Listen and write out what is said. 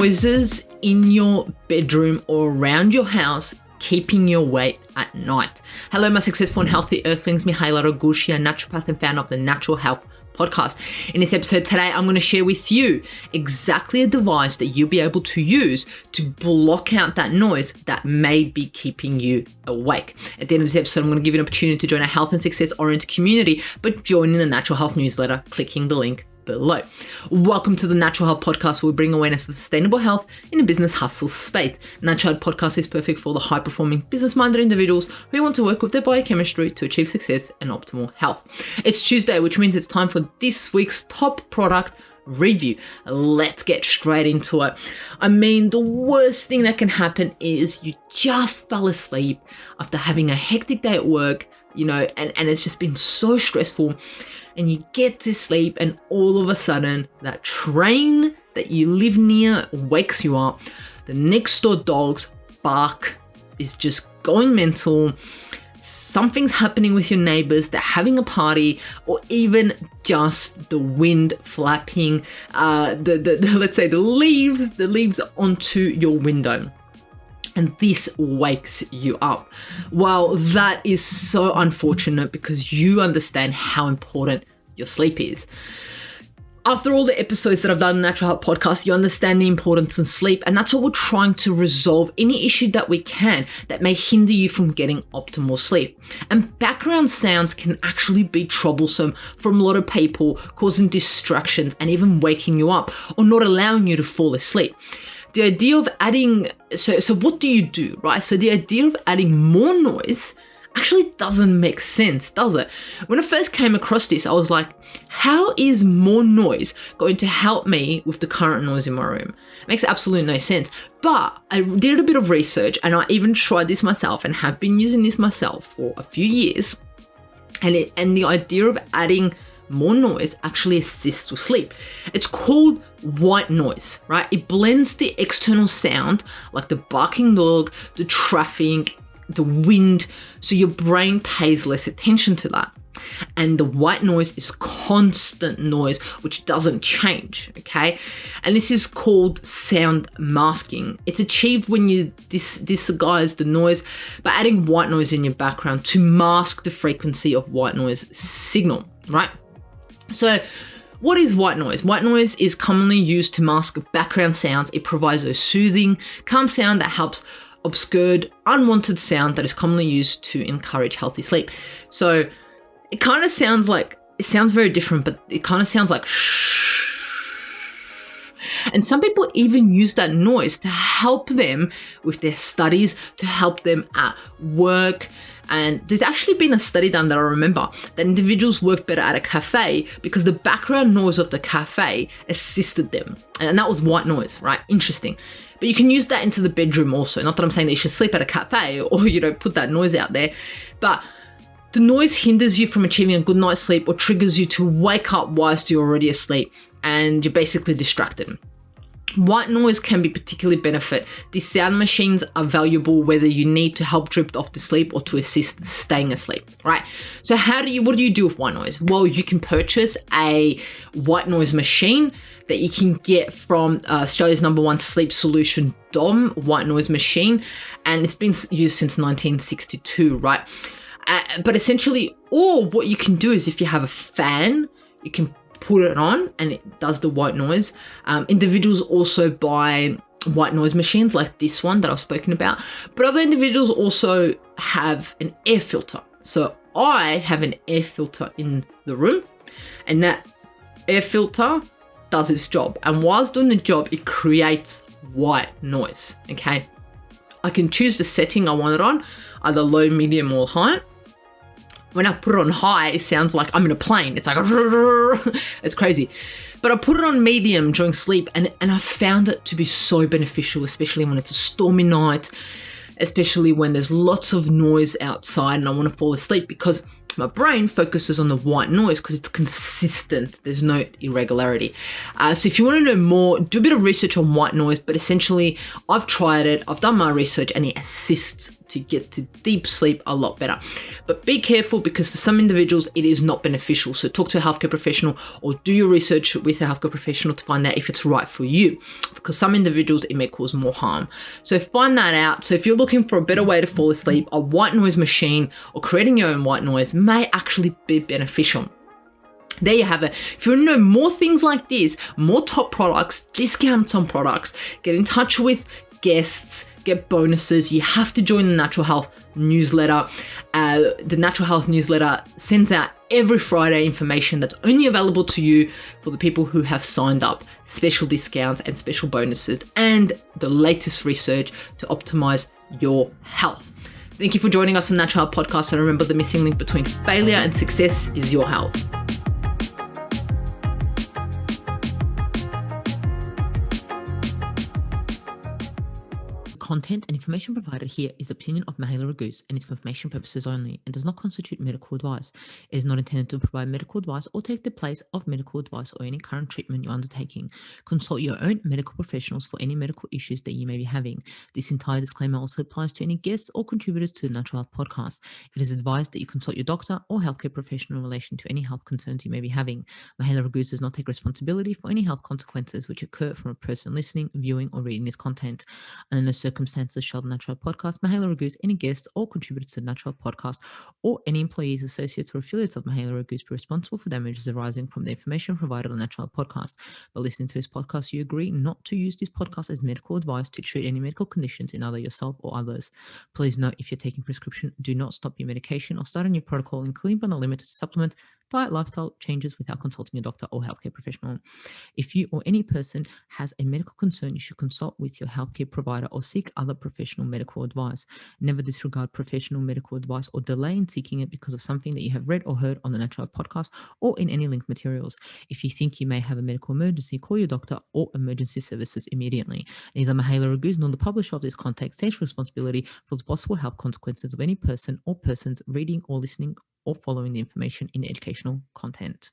noises in your bedroom or around your house keeping you awake at night? Hello, my successful and healthy earthlings. Mihaela Ragushia, naturopath and founder of the Natural Health Podcast. In this episode today, I'm going to share with you exactly a device that you'll be able to use to block out that noise that may be keeping you awake. At the end of this episode, I'm going to give you an opportunity to join a health and success-oriented community, but joining the Natural Health newsletter, clicking the link below. Welcome to the Natural Health Podcast, where we bring awareness of sustainable health in a business hustle space. Natural Health Podcast is perfect for the high-performing, business-minded individuals who want to work with their biochemistry to achieve success and optimal health. It's Tuesday, which means it's time for this week's top product review. Let's get straight into it. I mean, the worst thing that can happen is you just fell asleep after having a hectic day at work, and it's just been so stressful. And you get to sleep and all of a sudden that train that you live near wakes you up. The next door dog's bark is just going mental. Something's happening with your neighbors. They're having a party, or even just the wind flapping let's say the leaves onto your window. And this wakes you up. Well, that is so unfortunate because you understand how important your sleep is. After all the episodes that I've done in the Natural Health Podcast, you understand the importance of sleep, and that's what we're trying to resolve any issue that we can that may hinder you from getting optimal sleep. And background sounds can actually be troublesome from a lot of people, causing distractions and even waking you up or not allowing you to fall asleep. The idea of adding, so what do you do, right? So the idea of adding more noise actually doesn't make sense, does it? When I first came across this, I was like, how is more noise going to help me with the current noise in my room? It makes absolutely no sense. But I did a bit of research and I even tried this myself and have been using this myself for a few years. And the idea of adding more noise actually assists with sleep. It's called white noise, right? It blends the external sound, like the barking dog, the traffic, the wind, so your brain pays less attention to that. And the white noise is constant noise, which doesn't change, okay? And this is called sound masking. It's achieved when you disguise the noise by adding white noise in your background to mask the frequency of white noise signal, right? So what is white noise? White noise is commonly used to mask background sounds. It provides a soothing, calm sound that helps obscure unwanted sound that is commonly used to encourage healthy sleep. So it kind of sounds very different, but it kind of sounds like shh. And some people even use that noise to help them with their studies, to help them at work. And there's actually been a study done that I remember that individuals work better at a cafe because the background noise of the cafe assisted them. And that was white noise, right? Interesting. But you can use that into the bedroom also. Not that I'm saying that you should sleep at a cafe or, put that noise out there. But the noise hinders you from achieving a good night's sleep or triggers you to wake up whilst you're already asleep and you're basically distracted. White noise can be particularly benefit. These sound machines are valuable whether you need to help drift off to sleep or to assist staying asleep, right? So what do you do with white noise? Well, you can purchase a white noise machine that you can get from Australia's #1 sleep solution, DOM, white noise machine. And it's been used since 1962, right? But essentially, or what you can do is if you have a fan, you can put it on and it does the white noise. Individuals also buy white noise machines like this one that I've spoken about, but other individuals also have an air filter. So I have an air filter in the room, and that air filter does its job. And whilst doing the job, it creates white noise, okay? I can choose the setting I want it on, either low, medium, or high. When I put it on high, it sounds like I'm in a plane. It's like, it's crazy. But I put it on medium during sleep, and I found it to be so beneficial, especially when it's a stormy night, especially when there's lots of noise outside and I want to fall asleep, because My brain focuses on the white noise because it's consistent. There's no irregularity. So if you want to know more, do a bit of research on white noise, but essentially I've tried it, I've done my research, and it assists to get to deep sleep a lot better. But be careful, because for some individuals it is not beneficial. So talk to a healthcare professional or do your research with a healthcare professional to find out if it's right for you, because some individuals it may cause more harm. So find that out. So if you're looking for a better way to fall asleep, a white noise machine or creating your own white noise may actually be beneficial. There you have it. If you want to know more things like this, more top products, discounts on products, get in touch with guests, get bonuses, you have to join the Natural Health newsletter. The Natural Health newsletter sends out every Friday information that's only available to you for the people who have signed up, special discounts and special bonuses, and the latest research to optimize your health. Thank you for joining us on Natural Health Podcast, and remember, the missing link between failure and success is your health. Content and information provided here is opinion of Mahela Raguse and is for information purposes only and does not constitute medical advice. It is not intended to provide medical advice or take the place of medical advice or any current treatment you're undertaking. Consult your own medical professionals for any medical issues that you may be having. This entire disclaimer also applies to any guests or contributors to the Natural Health Podcast. It is advised that you consult your doctor or healthcare professional in relation to any health concerns you may be having. Mahela Raguse does not take responsibility for any health consequences which occur from a person listening, viewing, or reading this content. And in no circumstances shall the Natural Health Podcast, Mahela Raguse, any guests or contributors to the Natural Health Podcast, or any employees, associates, or affiliates of Mahela Raguse be responsible for damages arising from the information provided on the Natural Health Podcast. By listening to this podcast, you agree not to use this podcast as medical advice to treat any medical conditions in either yourself or others. Please note, if you're taking prescription, do not stop your medication or start a new protocol, including but not limited to supplements, diet, lifestyle changes without consulting a doctor or healthcare professional. If you or any person has a medical concern, you should consult with your healthcare provider or seek other professional medical advice. Never disregard professional medical advice or delay in seeking it because of something that you have read or heard on the Natural Health Podcast or in any linked materials. If you think you may have a medical emergency, call your doctor or emergency services immediately. Neither Mahela Raguse nor the publisher of this content takes responsibility for the possible health consequences of any person or persons reading or listening or following the information in educational content.